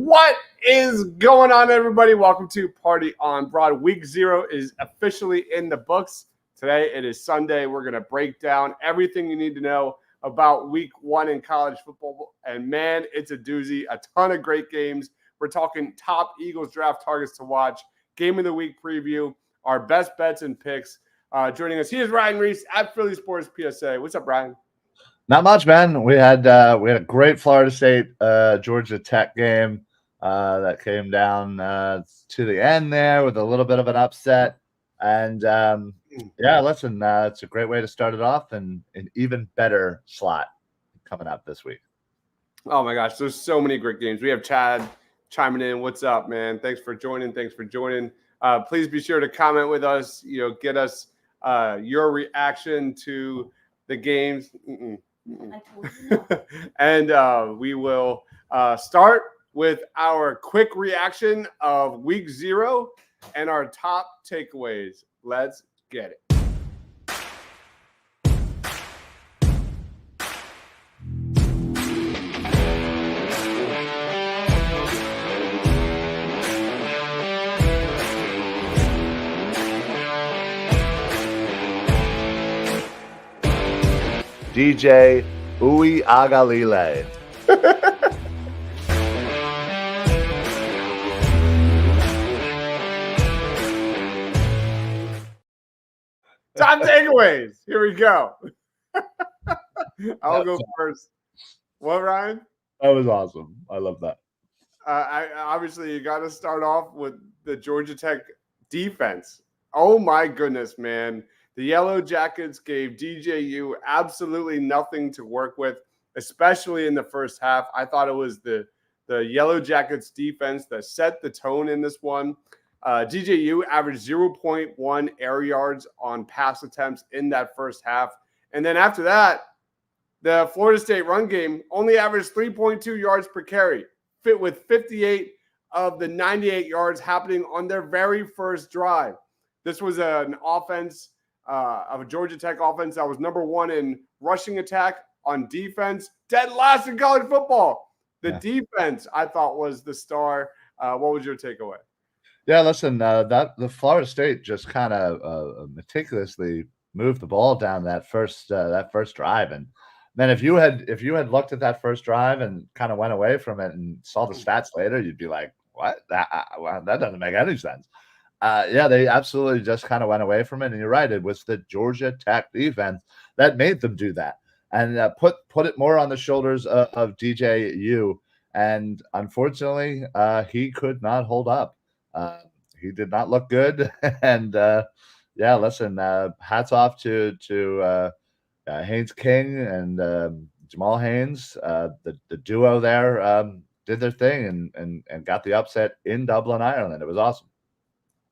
What is going on, everybody? Welcome to Party on Broad. Week 0 is officially in the books. Today, it is Sunday. We're going to break down everything you need to know about Week 1 in college football. And, man, it's a doozy. A ton of great games. We're talking top Eagles draft targets to watch, Game of the Week preview, our best bets and picks. Joining us, he is Ryan Reese at Philly Sports PSA. What's up, Ryan? Not much, man. We had a great Florida State Georgia Tech game that came down to the end there with a little bit of an upset. And listen, it's a great way to start it off, and an even better slot coming up this week. Oh my gosh, there's so many great games. We have Chad chiming in. What's up, man? Thanks for joining. Please be sure to comment with us. Get us your reaction to the games. I told you no. And we will start with our quick reaction of Week 0 and our top takeaways. Let's get it. DJ Uwe Agalile. Top takeaways. Here we go. I'll go first. What, Ryan? That was awesome. I love that. Obviously, you got to start off with the Georgia Tech defense. Oh, my goodness, man. The Yellow Jackets gave DJU absolutely nothing to work with, especially in the first half. I thought it was the Yellow Jackets defense that set the tone in this one. DJU averaged 0.1 air yards on pass attempts in that first half. And then after that, the Florida State run game only averaged 3.2 yards per carry, fit with 58 of the 98 yards happening on their very first drive. This was an offense of a Georgia Tech offense that was number 1 in rushing attack, on defense, dead last in college football. The defense, I thought, was the star. What was your takeaway? Yeah, listen, the Florida State just kind of meticulously moved the ball down that first drive, and then if you had looked at that first drive and kind of went away from it and saw the stats later, you'd be like, "What? That doesn't make any sense." They absolutely just kind of went away from it, and you're right. It was the Georgia Tech defense that made them do that, and put it more on the shoulders of DJU. And unfortunately, he could not hold up. He did not look good. And listen, hats off to Haynes King and Jamal Haynes. The duo there did their thing and got the upset in Dublin, Ireland. It was awesome.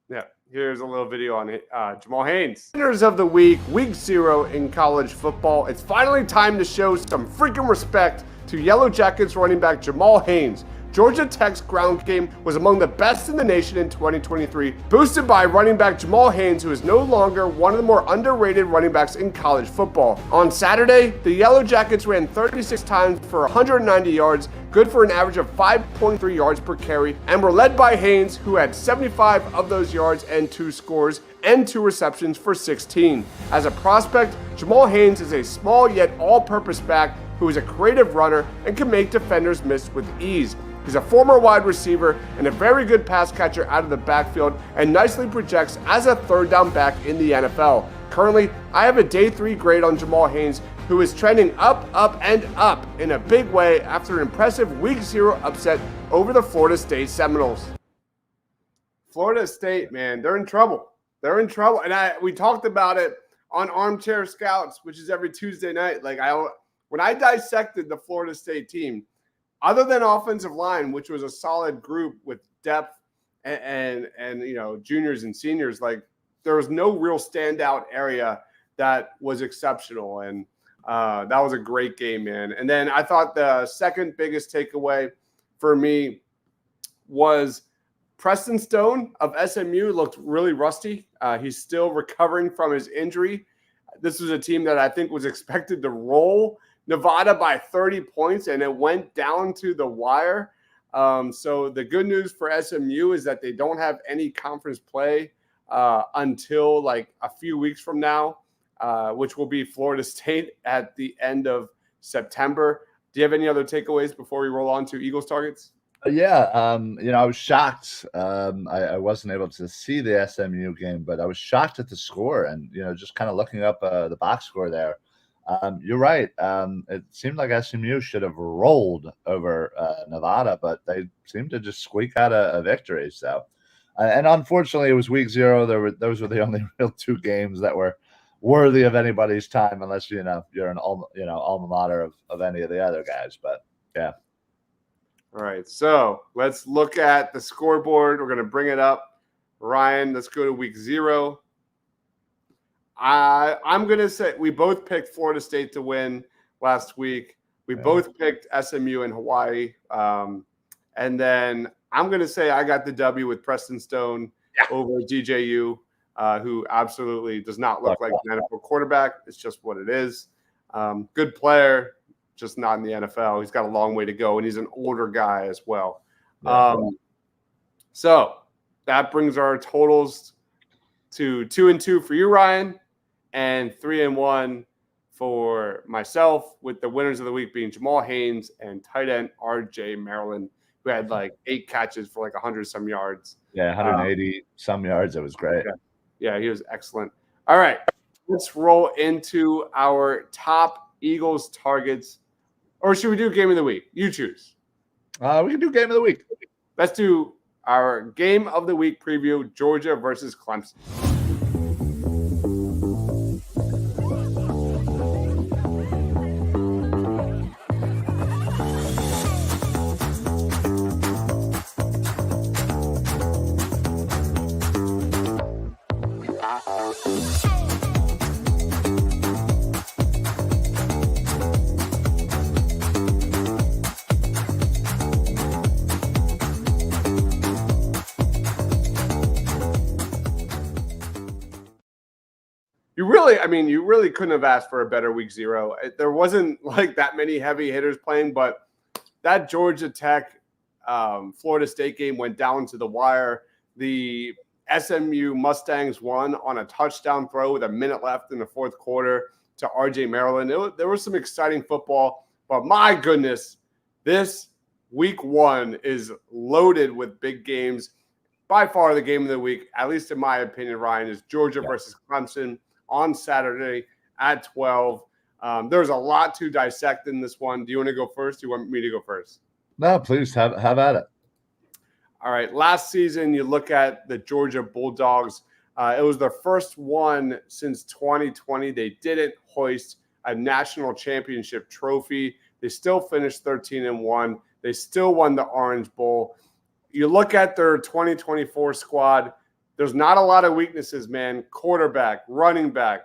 Yeah, here's a little video on Jamal Haynes. Winners of the week, Week 0 in college football. It's finally time to show some freaking respect to Yellow Jackets running back Jamal Haynes. Georgia Tech's ground game was among the best in the nation in 2023, boosted by running back Jamal Haynes, who is no longer one of the more underrated running backs in college football. On Saturday, the Yellow Jackets ran 36 times for 190 yards, good for an average of 5.3 yards per carry, and were led by Haynes, who had 75 of those yards and 2 scores and 2 receptions for 16. As a prospect, Jamal Haynes is a small yet all-purpose back who is a creative runner and can make defenders miss with ease. He's a former wide receiver and a very good pass catcher out of the backfield, and nicely projects as a third down back in the NFL. Currently, I have a day 3 grade on Jamal Haynes, who is trending up, and up in a big way after an impressive Week 0 upset over the Florida State Seminoles. Florida State, man, they're in trouble. And we talked about it on Armchair Scouts, which is every Tuesday night. When I dissected the Florida State team, other than offensive line, which was a solid group with depth and juniors and seniors, there was no real standout area that was exceptional. And that was a great game, man. And then I thought the second biggest takeaway for me was Preston Stone of SMU looked really rusty. He's still recovering from his injury. This was a team that I think was expected to roll Nevada by 30 points, and it went down to the wire. So the good news for SMU is that they don't have any conference play until like a few weeks from now, which will be Florida State at the end of September. Do you have any other takeaways before we roll on to Eagles targets? Yeah, I was shocked. I wasn't able to see the SMU game, but I was shocked at the score, and just kind of looking up the box score there. You're right. It seemed like SMU should have rolled over Nevada, but they seemed to just squeak out a victory. So, and unfortunately, it was week 0. Those were the only real 2 games that were worthy of anybody's time, unless you're an alma mater of any of the other guys. But yeah. All right, so let's look at the scoreboard. We're going to bring it up. Ryan, let's go to week 0. I'm going to say we both picked Florida State to win last week. We both picked SMU and Hawaii. And then I'm going to say I got the W with Preston Stone over DJU, who absolutely does not look like an NFL quarterback. It's just what it is. Good player, just not in the NFL. He's got a long way to go, and he's an older guy as well. So that brings our totals to 2-2 for you, Ryan, and 3-1 for myself, with the winners of the week being Jamal Haynes and tight end RJ Maryland, who had like 8 catches for like 100-some yards. Yeah, 180 some yards. It was great. Yeah, he was excellent. All right, let's roll into our top Eagles targets. Or should we do game of the week? You choose. We can do game of the week. Let's do our game of the week preview, Georgia versus Clemson. You really couldn't have asked for a better week 0. There wasn't like that many heavy hitters playing, but that Georgia Tech Florida State game went down to the wire. The SMU Mustangs won on a touchdown throw with a minute left in the fourth quarter to RJ Maryland. There was some exciting football, but my goodness, this week 1 is loaded with big games. By far the game of the week, at least in my opinion, Ryan, is Georgia versus Clemson on Saturday at 12. There's a lot to dissect in this one. Do you want to go first? Do you want me to go first? No, please have at it. All right. Last season, you look at the Georgia Bulldogs. It was their first one since 2020. They didn't hoist a national championship trophy. They still finished 13-1. They still won the Orange Bowl. You look at their 2024 squad, there's not a lot of weaknesses, man. Quarterback, running back,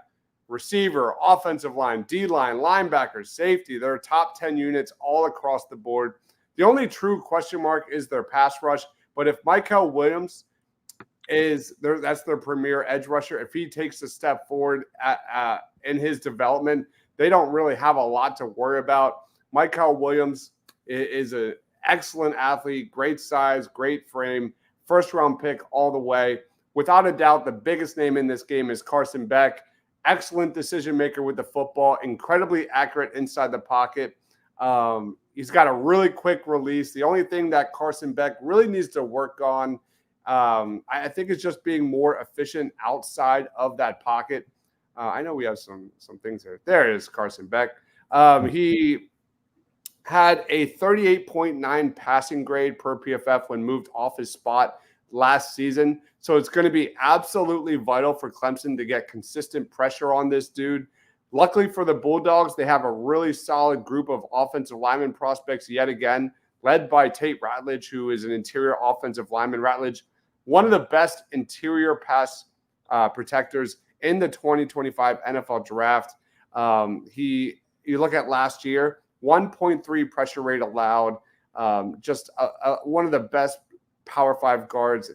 receiver, offensive line, D-line, linebacker, safety. They're top 10 units all across the board. The only true question mark is their pass rush. But if Michael Williams that's their premier edge rusher, if he takes a step forward in his development, they don't really have a lot to worry about. Michael Williams is an excellent athlete, great size, great frame, first-round pick all the way. Without a doubt, the biggest name in this game is Carson Beck. Excellent decision maker with the football, incredibly accurate inside the pocket. He's got a really quick release. The only thing that Carson Beck really needs to work on, I think, is just being more efficient outside of that pocket. I know we have some things there. There is Carson Beck. He had a 38.9 passing grade per PFF when moved off his spot last season. So it's going to be absolutely vital for Clemson to get consistent pressure on this dude. Luckily for the Bulldogs, they have a really solid group of offensive lineman prospects yet again, led by Tate Ratledge, who is an interior offensive lineman. Ratledge, one of the best interior pass protectors in the 2025 NFL draft. You look at last year, 1.3 pressure rate allowed, just one of the best Power 5 guards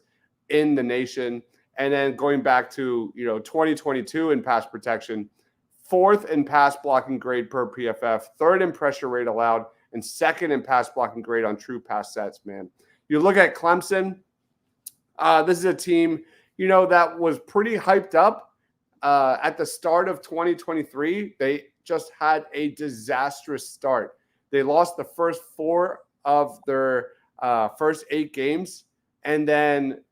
in the nation. And then going back to 2022 in pass protection, 4th in pass blocking grade per PFF, 3rd in pressure rate allowed, and second in pass blocking grade on true pass sets, man. You look at Clemson, this is a team, that was pretty hyped up at the start of 2023. They just had a disastrous start. They lost the first 4 of their first 8 games, and then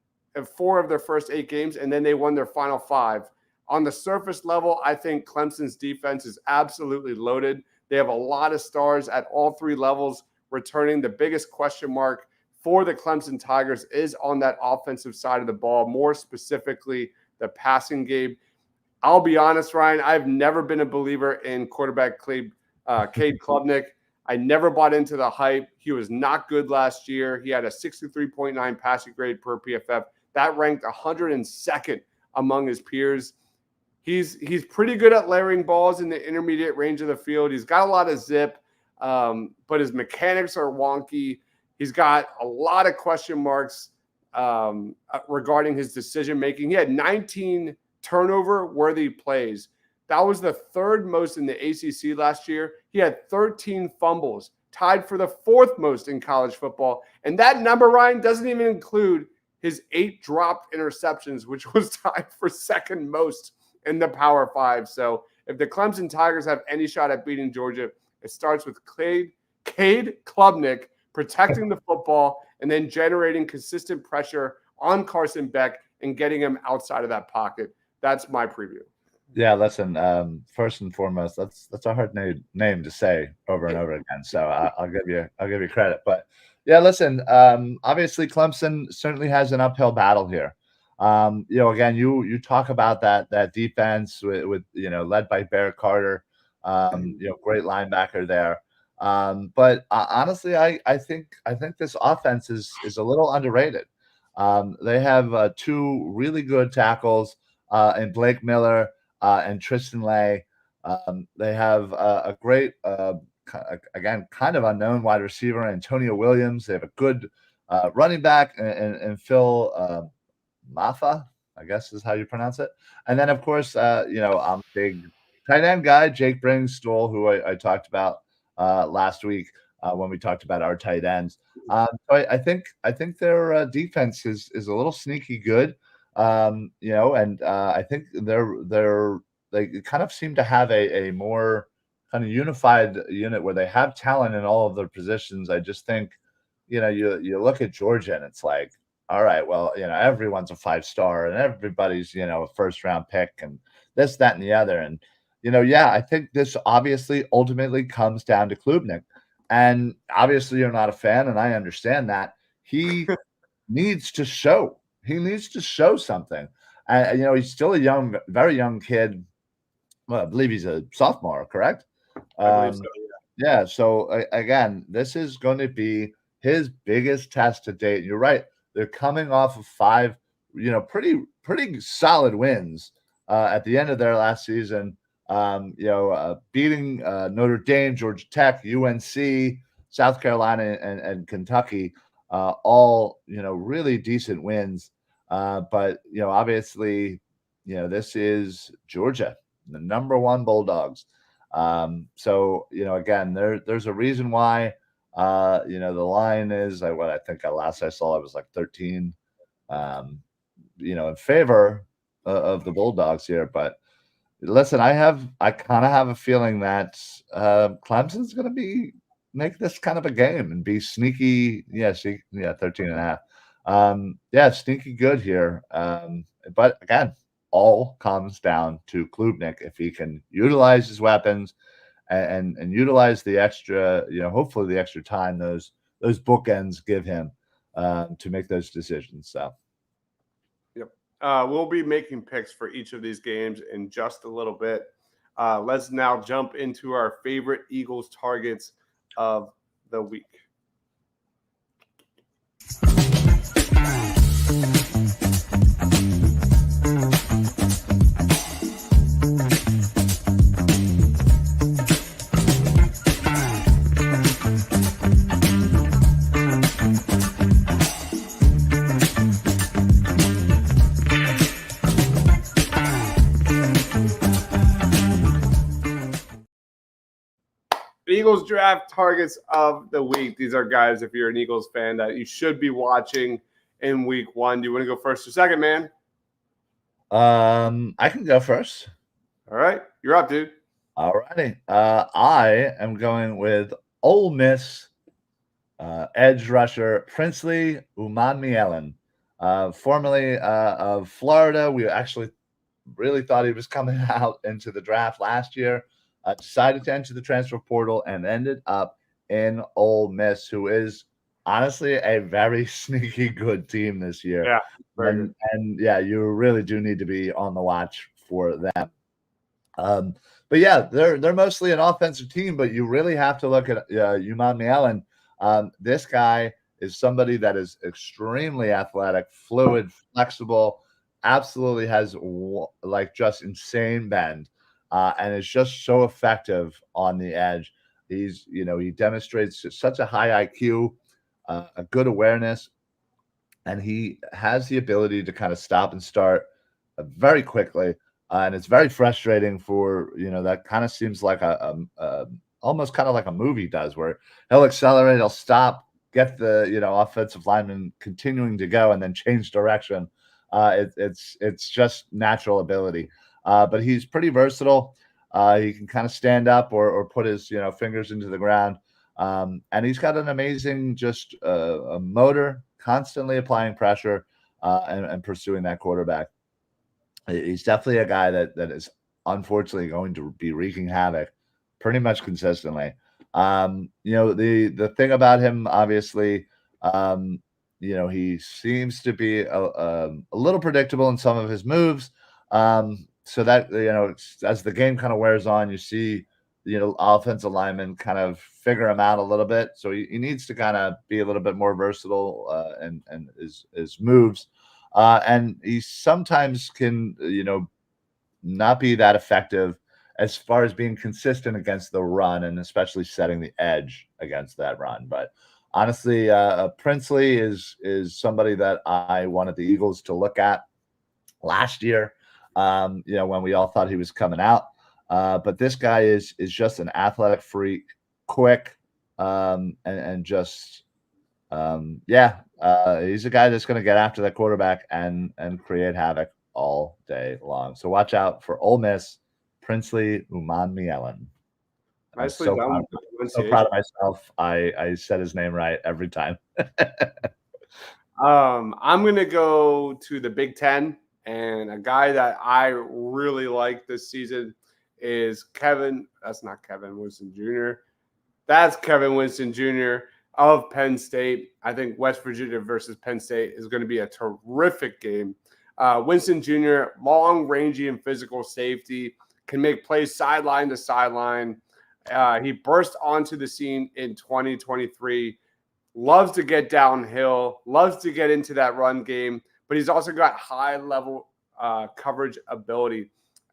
4 of their first 8 games, and then they won their final 5. On the surface level, I think Clemson's defense is absolutely loaded. They have a lot of stars at all 3 levels returning. The biggest question mark for the Clemson Tigers is on that offensive side of the ball, more specifically the passing game. I'll be honest, Ryan, I've never been a believer in quarterback Cade Klubnik. I never bought into the hype. He was not good last year. He had a 63.9 passing grade per PFF. That ranked 102nd among his peers. He's pretty good at layering balls in the intermediate range of the field. He's got a lot of zip, but his mechanics are wonky. He's got a lot of question marks regarding his decision-making. He had 19 turnover-worthy plays. That was the 3rd most in the ACC last year. He had 13 fumbles, tied for the 4th most in college football. And that number, Ryan, doesn't even include his 8 dropped interceptions, which was tied for 2nd most in the Power 5. So if the Clemson Tigers have any shot at beating Georgia, it starts with Cade Klubnik protecting the football and then generating consistent pressure on Carson Beck and getting him outside of that pocket. That's my preview. Yeah, listen. First and foremost, that's a hard name to say over and over again. So I'll give you credit. But yeah, listen. Obviously, Clemson certainly has an uphill battle here. Again, you talk about that defense with led by Bear Carter, great linebacker there. But honestly, I think this offense is a little underrated. They have 2 really good tackles in Blake Miller and Tristan Lay. They have a great, again, kind of unknown wide receiver, Antonio Williams. They have a good running back and Phil Maffa, I guess is how you pronounce it. And then, of course, I'm a big tight end guy, Jake Bringstorl, who I talked about last week when we talked about our tight ends. So I think their defense is a little sneaky good, and I think they kind of seem to have a more kind of unified unit where they have talent in all of their positions. I just think, you look at Georgia and it's like, all right, well, everyone's a 5-star and everybody's, a first-round pick and this, that, and the other. And, I think this obviously ultimately comes down to Klubnik. And obviously you're not a fan, and I understand that. He needs to show. He needs to show something. He's still a very young kid. Well, I believe he's a sophomore, correct? I believe so, yeah. Yeah, so again, this is going to be his biggest test to date. You're right. They're coming off of 5, pretty solid wins at the end of their last season. Beating Notre Dame, Georgia Tech, UNC, South Carolina, and Kentucky, all really decent wins. But obviously, this is Georgia, the #1 Bulldogs. So again, there's a reason why. The line is what I think last I saw it was like 13, in favor of the Bulldogs here. But listen, I kind of have a feeling that Clemson's going to make this kind of a game and be sneaky. Yeah, 13.5. Sneaky good here. But again, all comes down to Klubnik if he can utilize his weapons and utilize the extra, hopefully the extra time those bookends give him to make those decisions. So, yep. We'll be making picks for each of these games in just a little bit. Let's now jump into our favorite Eagles targets of the week. Eagles draft targets of the week. These are guys, if you're an Eagles fan, that you should be watching in week 1. Do you want to go first or second, man? I can go first. All right. You're up, dude. All righty. I am going with Ole Miss edge rusher Princely Umanmielen, formerly of Florida. We actually really thought he was coming out into the draft last year. Decided to enter the transfer portal and ended up in Ole Miss, who is honestly a very sneaky good team this year. Yeah, and yeah, you really do need to be on the watch for them. But yeah, they're mostly an offensive team, but you really have to look at Umanmielen. This guy is somebody that is extremely athletic, fluid, flexible, absolutely has like just insane bend, and is just so effective on the edge. He demonstrates such a high IQ, a good awareness, and he has the ability to kind of stop and start very quickly. And it's very frustrating for, that kind of seems like a almost kind of like a movie does, where he'll accelerate, he'll stop, get the, offensive lineman continuing to go and then change direction. It's just natural ability. But he's pretty versatile. He can kind of stand up or put his, fingers into the ground. And he's got an amazing just a motor, constantly applying pressure and pursuing that quarterback. He's definitely a guy that is unfortunately going to be wreaking havoc pretty much consistently. The thing about him, obviously, he seems to be a little predictable in some of his moves. So that, as the game kind of wears on, you see, offensive linemen kind of figure him out a little bit. So he needs to kind of be a little bit more versatile and his moves. And he sometimes can, not be that effective as far as being consistent against the run and especially setting the edge against that run. But honestly, Princely is somebody that I wanted the Eagles to look at last year, when we all thought he was coming out. But this guy is just an athletic freak, quick, and just he's a guy that's going to get after that quarterback and create havoc all day long. So watch out for Ole Miss, Princely Umanmielen. Nicely so done. So proud of myself. I said his name right every time. I'm going to go to the Big Ten, and a guy that I really like this season is Kevin. That's not Kevin Winston Jr. That's Kevin Winston Jr. of Penn State. I think West Virginia versus Penn State is going to be a terrific game. Winston Jr., long, rangy, and physical safety, can make plays sideline to sideline. He burst onto the scene in 2023, loves to get downhill, loves to get into that run game, but he's also got high-level coverage ability.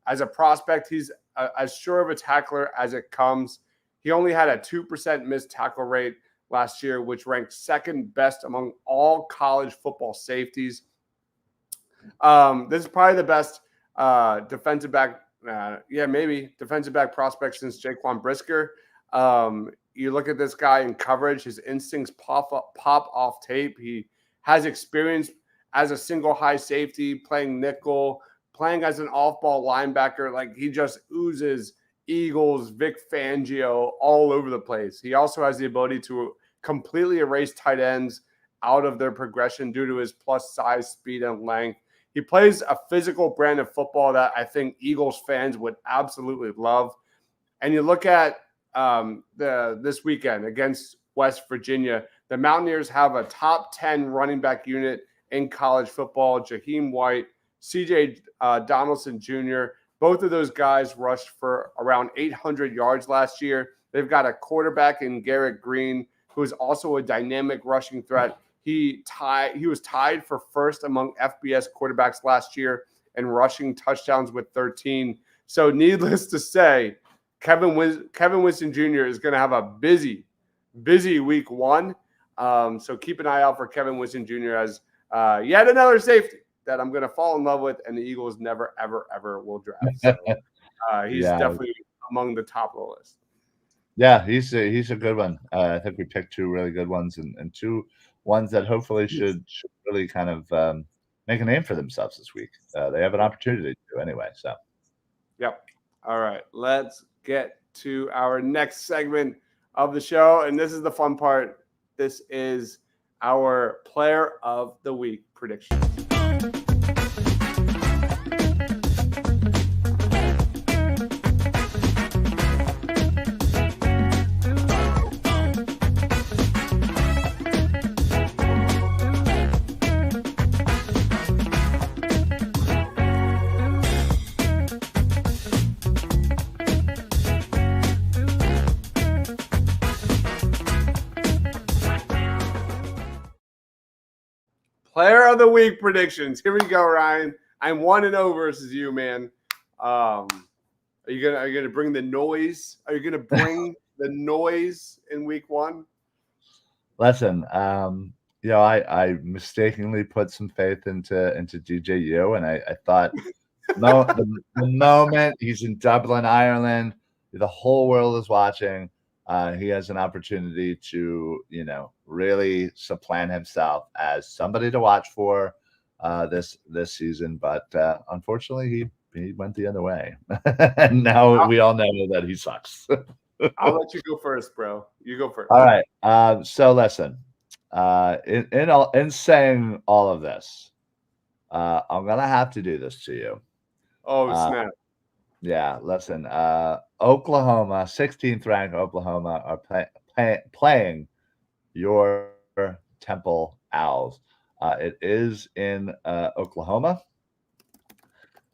As a prospect, he's as sure of a tackler as it comes. He only had a 2% missed tackle rate last year, which ranked second best among all college football safeties. This is probably the best defensive back, defensive back prospect since Jaquan Brisker. You look at this guy in coverage, his instincts pop off tape. He has experience as a single high safety, playing nickel, playing as an off-ball linebacker. Like, he just oozes Eagles, Vic Fangio all over the place. He also has the ability to completely erase tight ends out of their progression due to his plus size, speed, and length. He plays a physical brand of football that I think Eagles fans would absolutely love. And you look at this weekend against West Virginia, the Mountaineers have a top 10 running back unit in college football. Jaheim White, CJ Donaldson Jr., both of those guys rushed for around 800 yards last year. They've got a quarterback in Garrett Green, who is also a dynamic rushing threat. He was tied for first among FBS quarterbacks last year in rushing touchdowns with 13. So needless to say, Kevin Winston Jr. is going to have a busy week 1. So keep an eye out for Kevin Winston Jr. as yet another safety that I'm going to fall in love with, and the Eagles never, ever, ever will draft. So he's definitely among the top of the list. Yeah, he's a good one. I think we picked two really good ones and two ones that hopefully should really kind of make a name for themselves this week. They have an opportunity to anyway. So Yep. All right. Let's get to our next segment of the show. And this is the fun part. This is our player of the week prediction. Player of the week predictions. Here we go, Ryan. I'm 1-0 versus you, man. Are you gonna bring the noise? Are you gonna bring the noise in week one? listen, I mistakenly put some faith into DJU, and I thought the moment he's in Dublin, Ireland, the whole world is watching. He has an opportunity to, really supplant himself as somebody to watch for this season. But unfortunately, he went the other way, and now we all know that he sucks. I'll let you go first, bro. You go first. All right. So listen, in saying all of this, I'm gonna have to do this to you. Oh, snap. Yeah, listen. Oklahoma, 16th ranked Oklahoma, are playing your Temple Owls. It is in Oklahoma,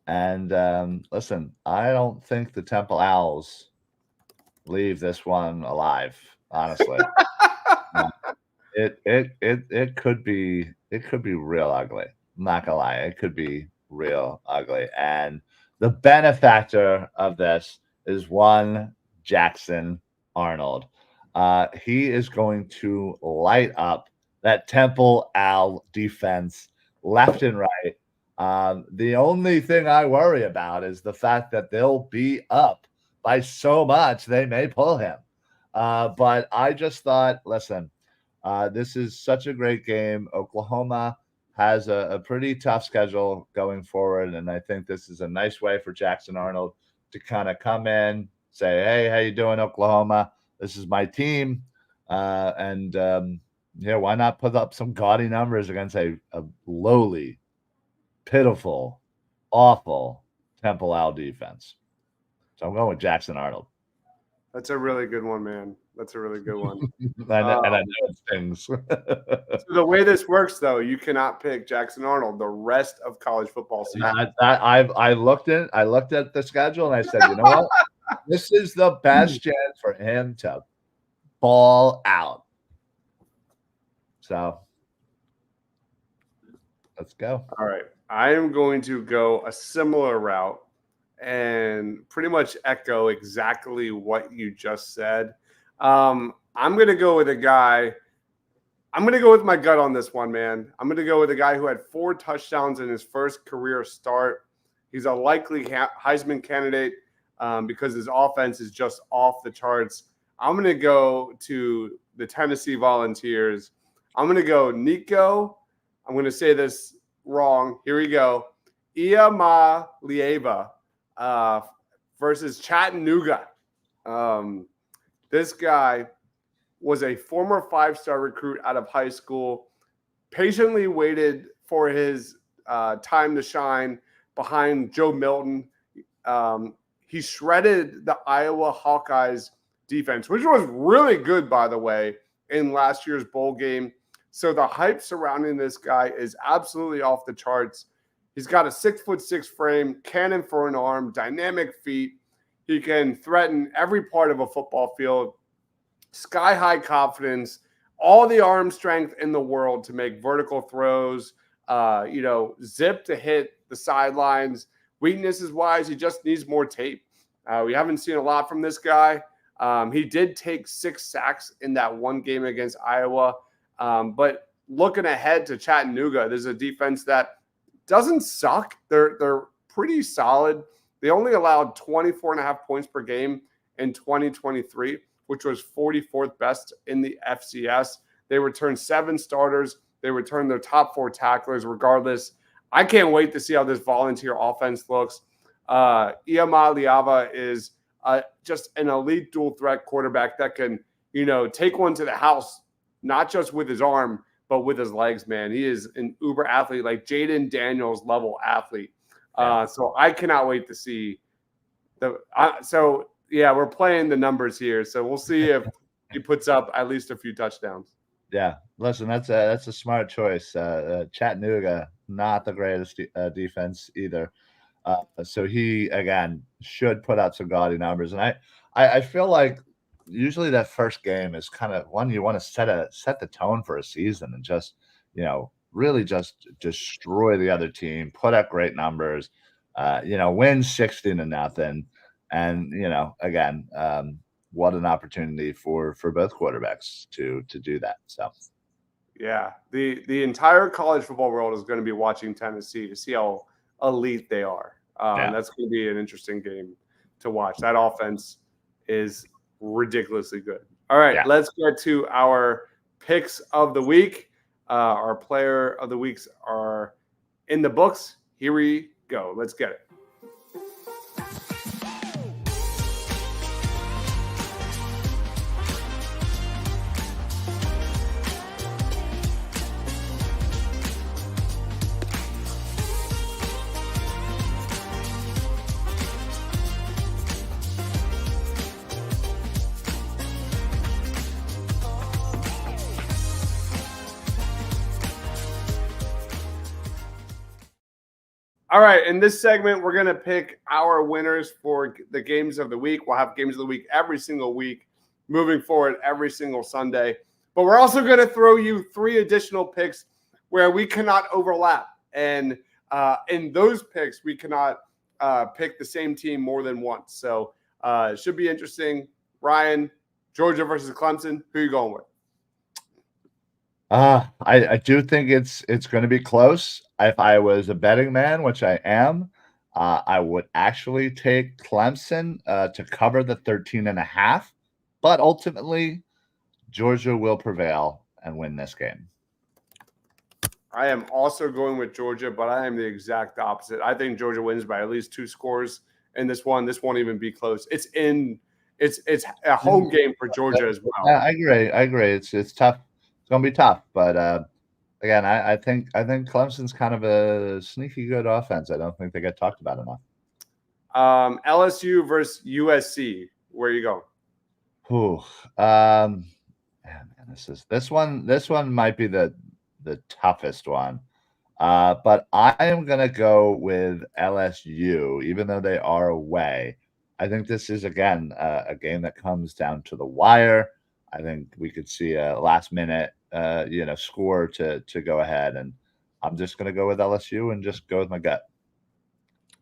and listen, I don't think the Temple Owls leave this one alive. Honestly, it could be real ugly. I'm not gonna lie, it could be real ugly. And the benefactor of this is one Jackson Arnold. He is going to light up that Temple Owl defense left and right. The only thing I worry about is the fact that they'll be up by so much they may pull him. But I just thought, listen, this is such a great game. Oklahoma has a pretty tough schedule going forward, and I think this is a nice way for Jackson Arnold to kind of come in, say, "Hey, how you doing, Oklahoma? This is my team," and why not put up some gaudy numbers against a lowly, pitiful, awful Temple Owl defense? So I'm going with Jackson Arnold. That's a really good one, man. That's a really good one. And I know it stings. So the way this works, though, you cannot pick Jackson Arnold the rest of college football season. I looked at the schedule and I said, you know what? This is the best chance for him to ball out. So let's go. All right. I am going to go a similar route and pretty much echo exactly what you just said. I'm going to go with a guy. I'm going to go with my gut on this one, man. I'm going to go with a guy who had 4 touchdowns in his first career start. He's a likely Heisman candidate because his offense is just off the charts. I'm going to go to the Tennessee Volunteers. I'm going to go Nico. I'm going to say this wrong. Here we go. Iamaleava versus Chattanooga. This guy was a former 5-star recruit out of high school, patiently waited for his time to shine behind Joe Milton. He shredded the Iowa Hawkeyes defense, which was really good, by the way, in last year's bowl game. So the hype surrounding this guy is absolutely off the charts. He's got a 6'6" frame, cannon for an arm, dynamic feet. He can threaten every part of a football field. Sky-high confidence, all the arm strength in the world to make vertical throws, zip to hit the sidelines. Weaknesses-wise, he just needs more tape. We haven't seen a lot from this guy. He did take 6 sacks in that one game against Iowa. But looking ahead to Chattanooga, there's a defense that doesn't suck. They're pretty solid. They only allowed 24.5 points per game in 2023. which was 44th best in the FCS. They returned 7 starters. They returned their top 4 tacklers. Regardless, I can't wait to see how this Volunteer offense looks. Iama Liava is just an elite dual threat quarterback that can, take one to the house, not just with his arm, but with his legs, man. He is an uber athlete, like Jaden Daniels level athlete. So I cannot wait to see we're playing the numbers here. So we'll see if he puts up at least a few touchdowns. Yeah, listen, that's a smart choice. Chattanooga, not the greatest defense either. So he again should put up some gaudy numbers, and I feel like usually that first game is kind of one you want to set the tone for a season and just really just destroy the other team, put up great numbers, win 16-0, and again, what an opportunity for both quarterbacks to do that. So. Yeah, the entire college football world is going to be watching Tennessee to see how elite they are. That's going to be an interesting game to watch. That offense is ridiculously good. All right, Let's get to our picks of the week. Our player of the weeks are in the books. Here we go. Let's get it. All right, in this segment, we're going to pick our winners for the games of the week. We'll have games of the week every single week, moving forward every single Sunday. But we're also going to throw you 3 additional picks where we cannot overlap. And in those picks, we cannot pick the same team more than once. So it should be interesting. Ryan, Georgia versus Clemson, who are you going with? I do think it's going to be close. If I was a betting man, which I am, I would actually take Clemson to cover the 13.5. But ultimately, Georgia will prevail and win this game. I am also going with Georgia, but I am the exact opposite. I think Georgia wins by at least 2 scores in this one. This won't even be close. It's a home game for Georgia as well. Yeah, I agree. It's tough. It's going to be tough, but again, I think Clemson's kind of a sneaky good offense. I don't think they get talked about enough. LSU versus USC. Where are you going? Man, this one might be the toughest one. But I am gonna go with LSU, even though they are away. I think this is again a game that comes down to the wire. I think we could see a last minute score to go ahead, and I'm just gonna go with LSU and just go with my gut.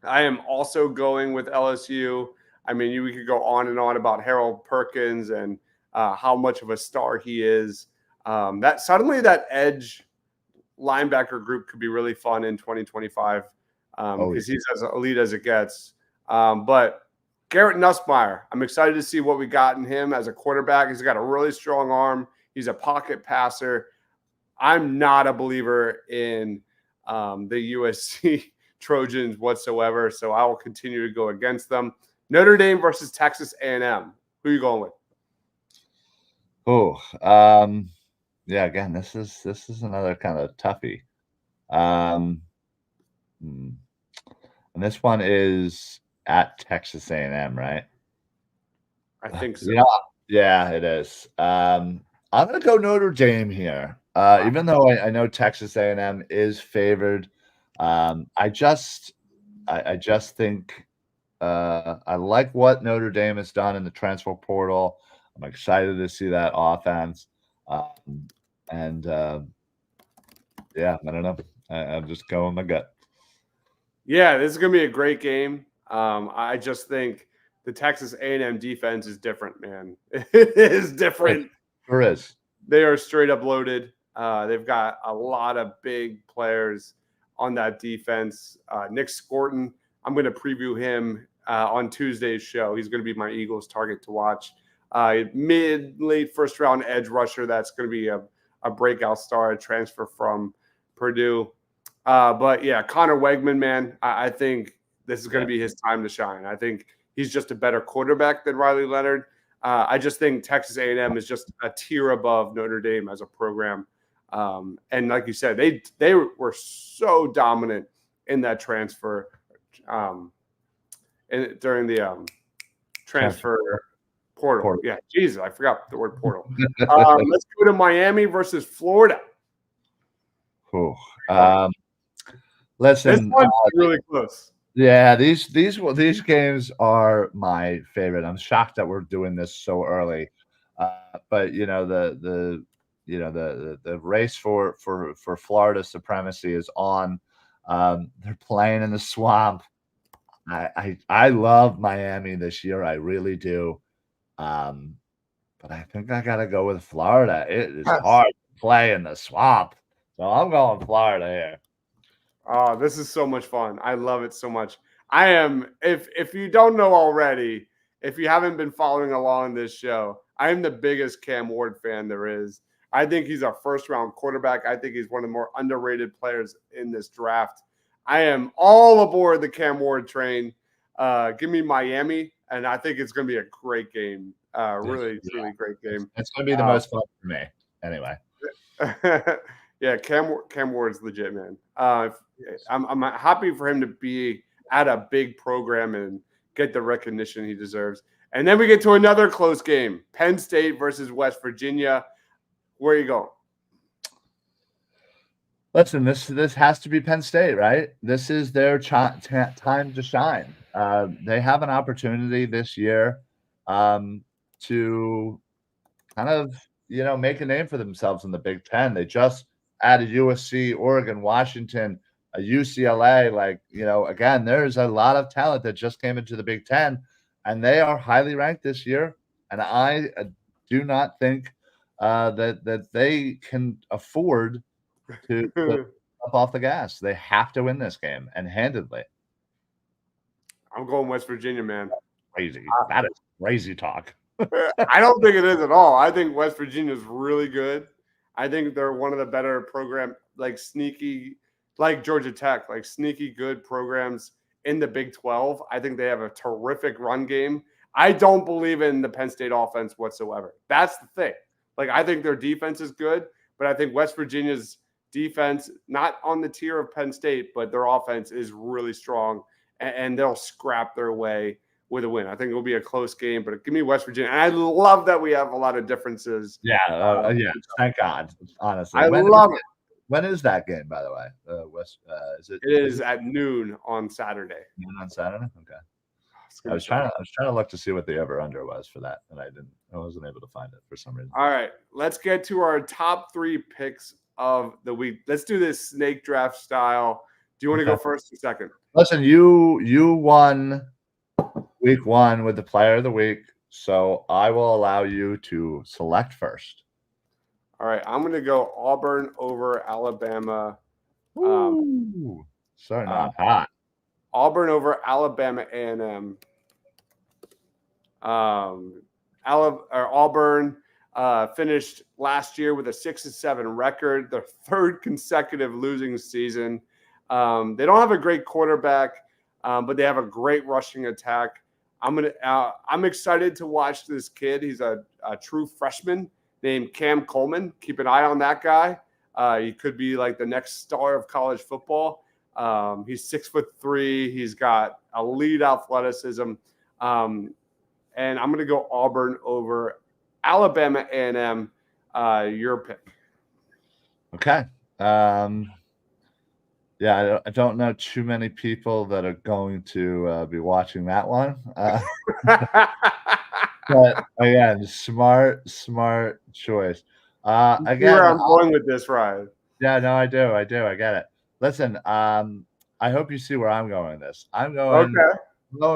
I am also going with LSU. I mean, we could go on and on about Harold Perkins and how much of a star he is. That suddenly that edge linebacker group could be really fun in 2025 because he's as elite as it gets. But Garrett Nussmeier, I'm excited to see what we got in him as a quarterback. He's got a really strong arm. He's a pocket passer. I'm not a believer in the USC Trojans whatsoever, so I will continue to go against them. Notre Dame versus Texas A&M. Who are you going with? Yeah, again, this is another kind of toughie. And this one is at Texas A&M, right? I think so. Yeah, it is. I'm gonna go Notre Dame here. Even though I know Texas A&M is favored, I just think I like what Notre Dame has done in the transfer portal. I'm excited to see that offense. Yeah, I don't know. I'm just going my gut. Yeah, this is going to be a great game. I just think the Texas A&M defense is different, man. It is different. There is. They are straight up loaded. They've got a lot of big players on that defense. Nick Scorton, I'm going to preview him on Tuesday's show. He's going to be my Eagles target to watch. late first round edge rusher that's going to be a breakout star, a transfer from Purdue. But yeah, Connor Wegman, man, I think this is going to be his time to shine. I think he's just a better quarterback than Riley Leonard. I just think Texas A&M is just a tier above Notre Dame as a program. And like you said, they were so dominant in that transfer during the transfer portal. Yeah, Jesus, I forgot the word portal. Let's go to Miami versus Florida. Listen, this one's really close. Yeah, these games are my favorite. I'm shocked that we're doing this so early, but the race for Florida supremacy is on. They're playing in the swamp. I love Miami this year. I really do. But I think I gotta go with Florida. It is hard to play in the swamp, so I'm going Florida here. Oh, this is so much fun. I love it so much. I am, if you don't know already, if you haven't been following along this show, I am the biggest Cam Ward fan there is. I think he's a first-round quarterback. I think he's one of the more underrated players in this draft. I am all aboard the Cam Ward train. Give me Miami, and I think it's going to be a great game. Really great game. It's going to be the most fun for me, anyway. Yeah, Cam Ward's legit, man. I'm happy for him to be at a big program and get the recognition he deserves. And then we get to another close game: Penn State versus West Virginia. Where are you going? Listen, this has to be Penn State, right? This is their time to shine. They have an opportunity this year to kind of make a name for themselves in the Big Ten. They just added USC, Oregon, Washington, UCLA. Again, there's a lot of talent that just came into the Big Ten, and they are highly ranked this year. And I do not think that they can afford to up off the gas. They have to win this game, and handedly. I'm going West Virginia, man. Crazy. That is crazy talk. I don't think it is at all. I think West Virginia is really good. I think they're one of the better program, sneaky, like Georgia Tech, sneaky good programs in the Big 12. I think they have a terrific run game. I don't believe in the Penn State offense whatsoever. That's the thing. I think their defense is good, but I think West Virginia's defense, not on the tier of Penn State, but their offense is really strong, and they'll scrap their way with a win. I think it will be a close game, but give me West Virginia. And I love that we have a lot of differences. Yeah, thank God. Honestly, I love it. When is that game, by the way? It is at noon on Saturday. Noon on Saturday. Okay. I was trying to look to see what the over under was for that, and I wasn't able to find it for some reason. All right, let's get to our top 3 picks of the week. Let's do this snake draft style. Do you want to go first or second? Listen, you won week 1 with the player of the week, so I will allow you to select first. All right, I'm going to go Auburn over Alabama. Starting off hot. Auburn over Alabama A&M. Auburn finished last year with a 6-7 record, their 3rd consecutive losing season. They don't have a great quarterback, but they have a great rushing attack. I'm excited to watch this kid. He's a true freshman named Cam Coleman. Keep an eye on that guy. He could be the next star of college football. He's 6'3". He's got elite athleticism. And I'm going to go Auburn over Alabama A&M. Your pick. Okay. Yeah, I don't know too many people that are going to be watching that one. But again, smart choice. Again, where I'm going with this, Ryan. Yeah, no, I do. I get it. Listen, I hope you see where I'm going with this. I'm going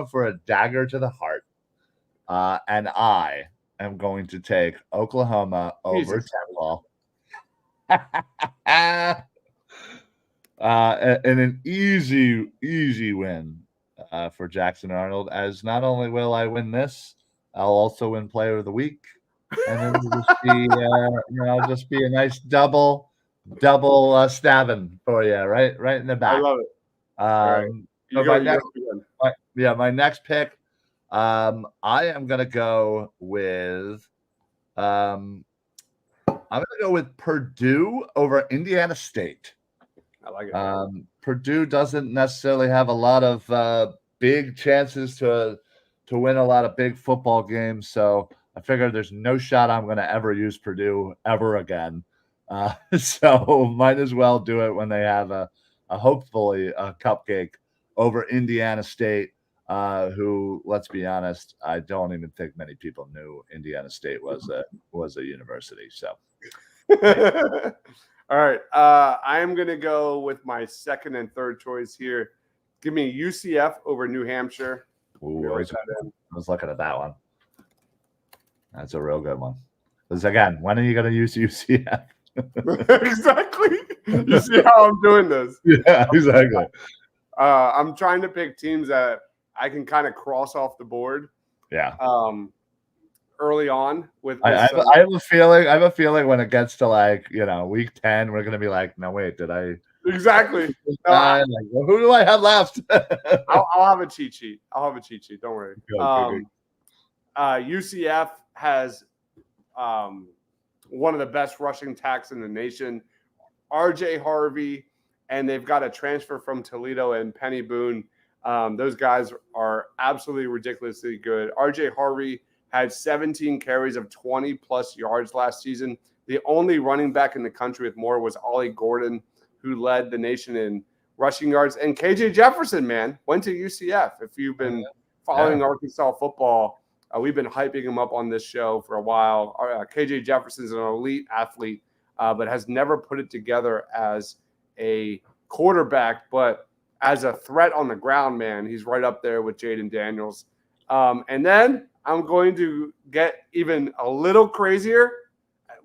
for a dagger to the heart. And I am going to take Oklahoma over Temple. And an easy win for Jackson Arnold, as not only will I win this, I'll also win Player of the Week, and then it'll just be a nice double stabbing for you, right in the I back. love it. All right. So my next pick, I am gonna go with Purdue over Indiana State. I like it. Purdue doesn't necessarily have a lot of big chances to win a lot of big football games, so I figured there's no shot I'm going to ever use Purdue ever again. So might as well do it when they have a hopefully a cupcake over Indiana State, who, let's be honest, I don't even think many people knew Indiana State was a university. So. All right. I am going to go with my second and third choice here. Give me UCF over New Hampshire. Ooh, I was looking at that one. That's a real good one. Because again, when are you going to use UCF? Exactly. You see how I'm doing this? Yeah, exactly. I'm trying to pick teams that I can kind of cross off the board. Yeah. Early on with I have a feeling when it gets to week 10, we're gonna be like, no, wait, did I exactly? No, who do I have left? I'll have a cheat sheet. Don't worry. UCF has one of the best rushing attacks in the nation. RJ Harvey, and they've got a transfer from Toledo and Penny Boone. Those guys are absolutely ridiculously good. RJ Harvey had 17 carries of 20-plus yards last season. The only running back in the country with more was Ollie Gordon, who led the nation in rushing yards. And KJ Jefferson, man, went to UCF. If you've been following Arkansas football, we've been hyping him up on this show for a while. KJ Jefferson is an elite athlete, but has never put it together as a quarterback. But as a threat on the ground, man, he's right up there with Jaden Daniels. And then I'm going to get even a little crazier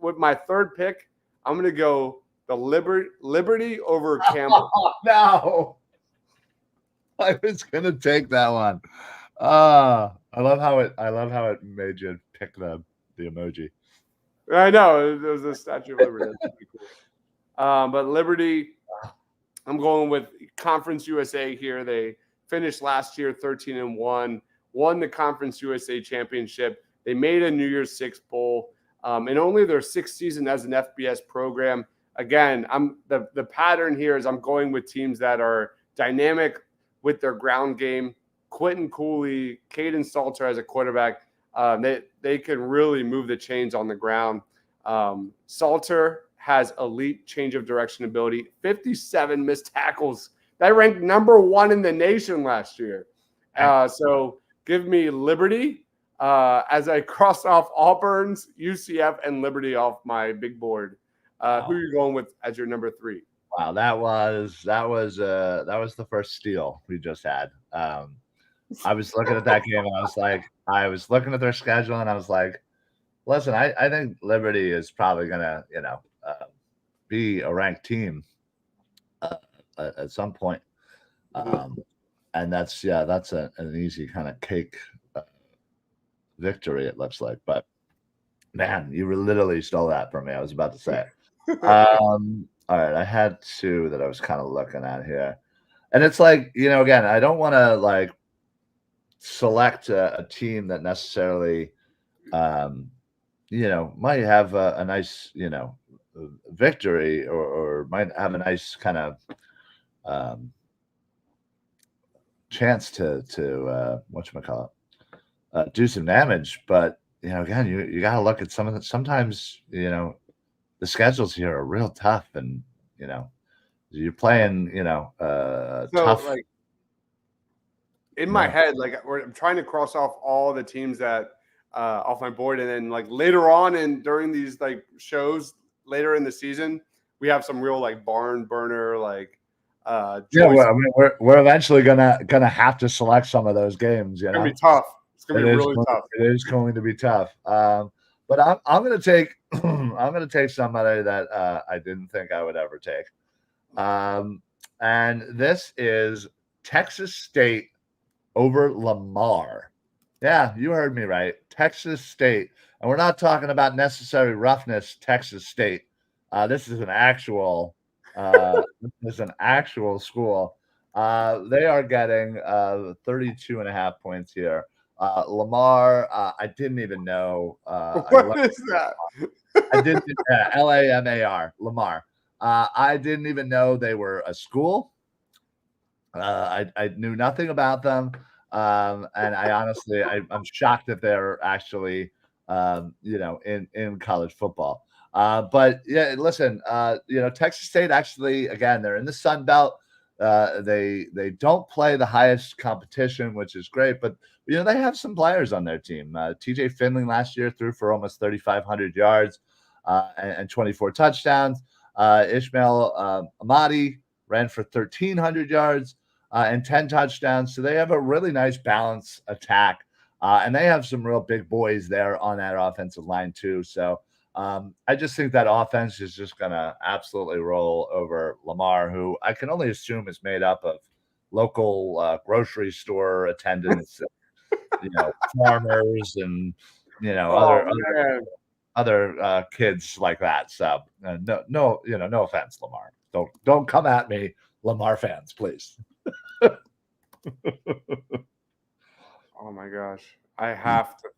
with my third pick. I'm going to go the Liberty over Campbell. Oh, no, I was going to take that one. I love how it made you pick the emoji. I know it was a Statue of Liberty. That's pretty cool. But Liberty, I'm going with Conference USA here. They finished last year 13-1. Won the Conference USA championship. They made a New Year's Six bowl, and only their sixth season as an FBS program. Again, the pattern here is I'm going with teams that are dynamic with their ground game. Quentin Cooley, Caden Salter as a quarterback, they can really move the chains on the ground. Salter has elite change of direction ability, 57 missed tackles. That ranked number 1 in the nation last year. So give me Liberty as I cross off Auburn's, UCF, and Liberty off my big board. Who are you going with as your number 3? Wow, that was the first steal we just had. I was looking at that game and I was looking at their schedule and I was like, listen, I think Liberty is probably gonna be a ranked team at some point. And that's an easy kind of cake victory, it looks like. But man, you literally stole that from me. I was about to say it. All right, I had 2 that I was kind of looking at here, and it's like, again, I don't want to select a team that necessarily might have a nice victory or might have a nice kind of chance to whatchamacallit, do some damage. But again, you got to look at some of the, sometimes the schedules here are real tough, and you're playing tough. Like in my head, I'm trying to cross off all the teams that off my board, and then later on and during these shows later in the season, we have some real barn burner we're eventually gonna have to select some of those games. It's gonna be tough. It's gonna be really tough. It is going to be tough. But I'm gonna take somebody that I didn't think I would ever take. And this is Texas State over Lamar Yeah, you heard me right. Texas State. And we're not talking about necessary roughness, Texas State. This is an actual school. They are getting 32 and a half points here. Lamar, I didn't even know. What is that? I didn't Lamar, Lamar. I didn't even know they were a school. I knew nothing about them, and I honestly I'm shocked that they're actually in college football. But yeah, listen, Texas State actually again they're in the Sun Belt. They don't play the highest competition, which is great, but they have some players on their team. TJ Finley last year threw for almost 3,500 yards and 24 touchdowns. Ishmael Ahmadi ran for 1,300 yards and 10 touchdowns. So they have a really nice balanced attack. And they have some real big boys there on that offensive line, too. So I just think that offense is just going to absolutely roll over Lamar, who I can only assume is made up of local grocery store attendants, farmers, and other kids like that. So no offense, Lamar. Don't come at me, Lamar fans, please. Oh my gosh. I have to.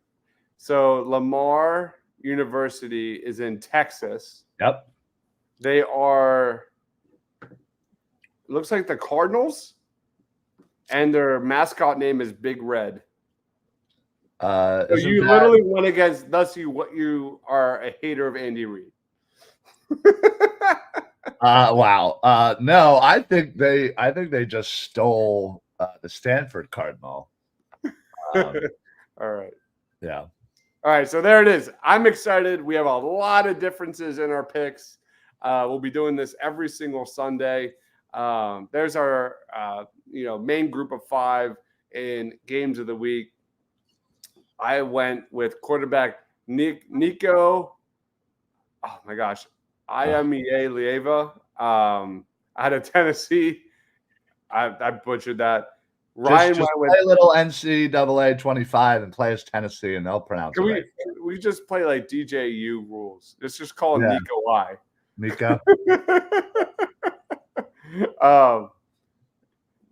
So Lamar University is in Texas. Yep. They are, looks like the Cardinals, and their mascot name is Big Red. So you literally went against, thus you are a hater of Andy Reid. Wow. No, I think they just stole the Stanford Cardinal. All right. Yeah. All right, so there it is. I'm excited. We have a lot of differences in our picks. We'll be doing this every single Sunday. There's our main group of 5 in games of the week. I went with quarterback Nico. Oh my gosh, Iamie Lieva. Out of Tennessee. I butchered that. Ryan just play a little NCAA 25 and play as Tennessee, and they'll pronounce it right. We just play like DJU rules. Let's just call him Nico I. Nico.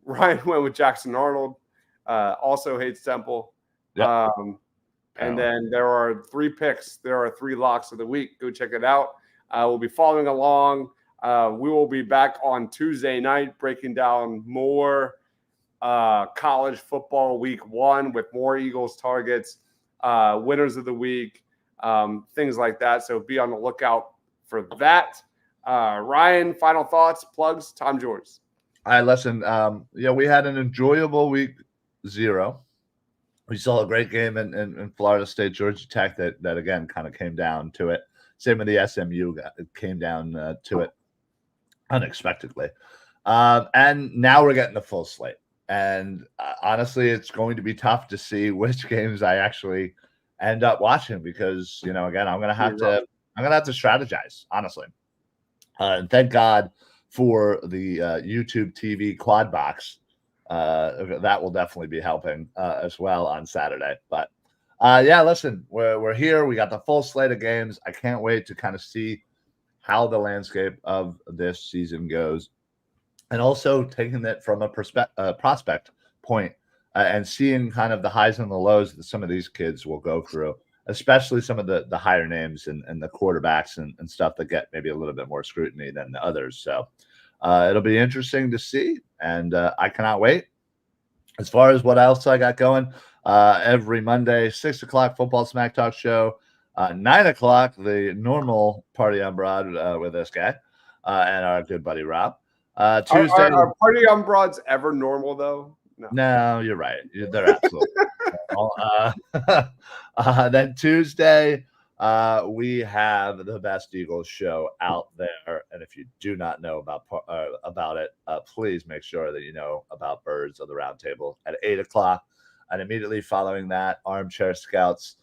Ryan went with Jackson Arnold. Also hates Temple. Yep. And then there are 3 picks. There are 3 locks of the week. Go check it out. We'll be following along. We will be back on Tuesday night breaking down more college football week 1 with more Eagles targets, winners of the week, things like that. So be on the lookout for that. Ryan, final thoughts, plugs, time's yours. All right, listen, we had an enjoyable week 0. We saw a great game in Florida State, Georgia Tech that again kind of came down to it. Same with the SMU, it came down to it unexpectedly. And now we're getting the full slate. And honestly, it's going to be tough to see which games I actually end up watching because, again, I'm going to have to strategize, honestly. And thank God for the YouTube TV quad box. That will definitely be helping as well on Saturday. But listen, we're here. We got the full slate of games. I can't wait to kind of see how the landscape of this season goes. And also taking it from a prospect point and seeing kind of the highs and the lows that some of these kids will go through, especially some of the higher names and the quarterbacks and stuff that get maybe a little bit more scrutiny than the others. So it'll be interesting to see, and I cannot wait. As far as what else I got going, every Monday, 6 o'clock, Football Smack Talk show, 9 o'clock, the normal Party on Broad with this guy and our good buddy Rob. Tuesday. Are Party on Broads ever normal, though? No, you're right. They're absolutely then Tuesday, we have the best Eagles show out there. And if you do not know about it, please make sure that you know about Birds of the Round Table at 8 o'clock. And immediately following that, Armchair Scouts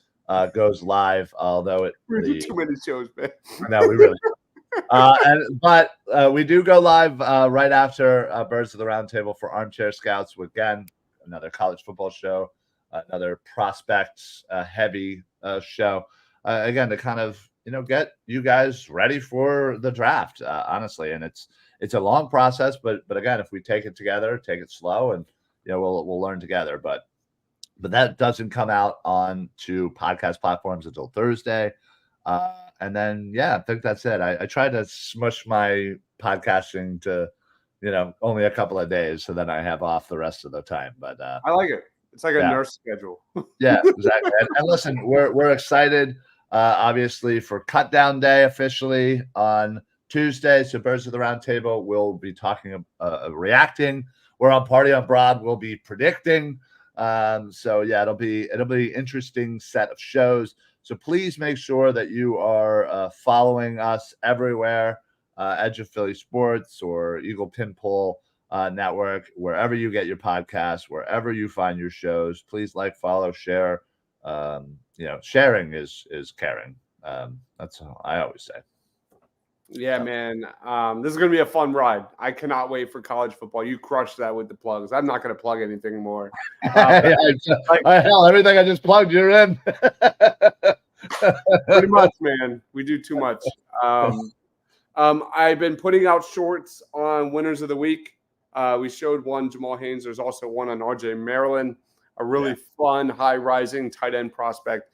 goes live, although we do too many shows, man. No, we really but we do go live right after Birds of the Round Table for Armchair Scouts with, again, another college football show another prospects heavy show. Again, to kind of get you guys ready for the draft, honestly. And it's a long process, but again, if we take it together, take it slow, and we'll learn together. But that doesn't come out on to podcast platforms until Thursday. And then, I think that's it. I tried to smush my podcasting to, only a couple of days, so then I have off the rest of the time. But I like it. It's like a nurse schedule. Yeah, exactly. And listen, we're excited, obviously, for Cut Down Day officially on Tuesday. So Birds of the Round Table will be talking, reacting. We're on Party on Broad. We'll be predicting. So it'll be interesting set of shows. So please make sure that you are following us everywhere, Edge of Philly Sports or Eagle Pinpole Network, wherever you get your podcasts, wherever you find your shows. Please like, follow, share. Sharing is caring. That's how I always say. Yeah, man. This is going to be a fun ride. I cannot wait for college football. You crushed that with the plugs. I'm not going to plug anything more. Hell, everything I just plugged, you're in. Pretty much, man. We do too much. I've been putting out shorts on winners of the week. We showed one, Jamal Haynes. There's also one on RJ Maryland, a really fun, high-rising tight end prospect.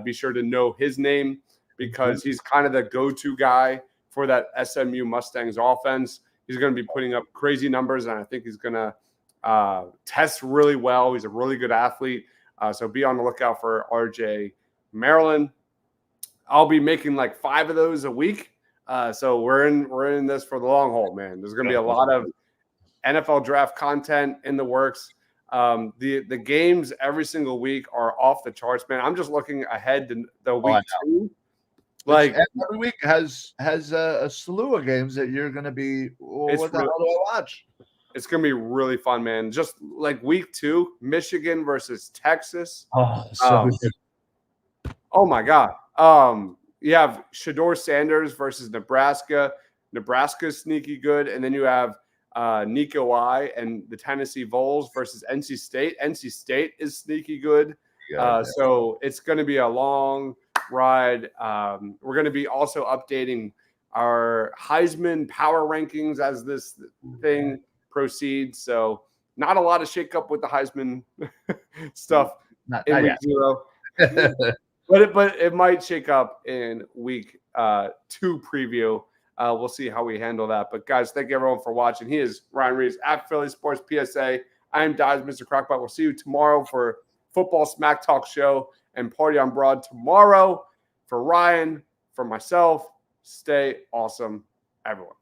Be sure to know his name because he's kind of the go-to guy for that SMU Mustangs offense. He's going to be putting up crazy numbers, and I think he's going to test really well. He's a really good athlete. So be on the lookout for RJ Maryland. I'll be making like 5 of those a week. So we're in this for the long haul, man. There's going to be a lot of NFL draft content in the works. The games every single week are off the charts, man. I'm just looking ahead to the week 2. Like every week has a slew of games that you're going to be. What the hell do I watch? It's going to be really fun, man. Just like week 2, Michigan versus Texas. Oh, so good. Oh my God. You have Shador Sanders versus Nebraska. Nebraska's sneaky good, and then you have Nico I and the Tennessee Vols versus NC State. NC State is sneaky good. So it's going to be a long ride. We're going to be also updating our Heisman power rankings as this thing proceeds. So not a lot of shakeup with the Heisman stuff in week 0. But it might shake up in week 2 preview. We'll see how we handle that. But, guys, thank you, everyone, for watching. He is Ryan Reeves at Philly Sports PSA. I am Dies, Mr. Crockpot. We'll see you tomorrow for Football Smack Talk Show and Party on Broad tomorrow. For Ryan, for myself, stay awesome, everyone.